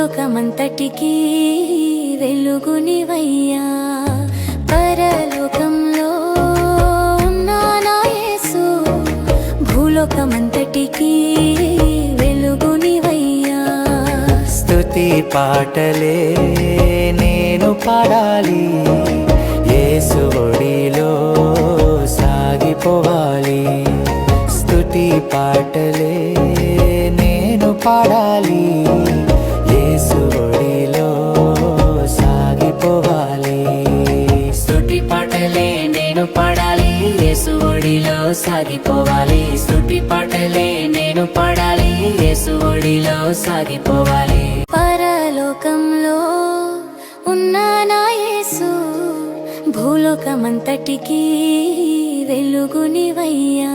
భూలోకమంతటికి వెలుగునివయ్యా పరలోకంలో ఉన్న నా యేసు భూలోకమంతటికి వెలుగునివయ్యా స్తుతి పాటలే నేను పాడాలి యేసు ఒడిలో సాగిపోవాలి స్తుతి పాటలే నేను పాడాలి యేసు ఒడిలో సాగిపోవాలి స్తుతి పాటలే నేను పాడాలి యేసు ఒడిలో సాగిపోవాలి స్తుతి పాటలే నేను పాడాలి యేసు ఒడిలో సాగిపోవాలి పరలోకంలో ఉన్న నా యేసు భూలోకమంతటికి వెలుగునివయ్యా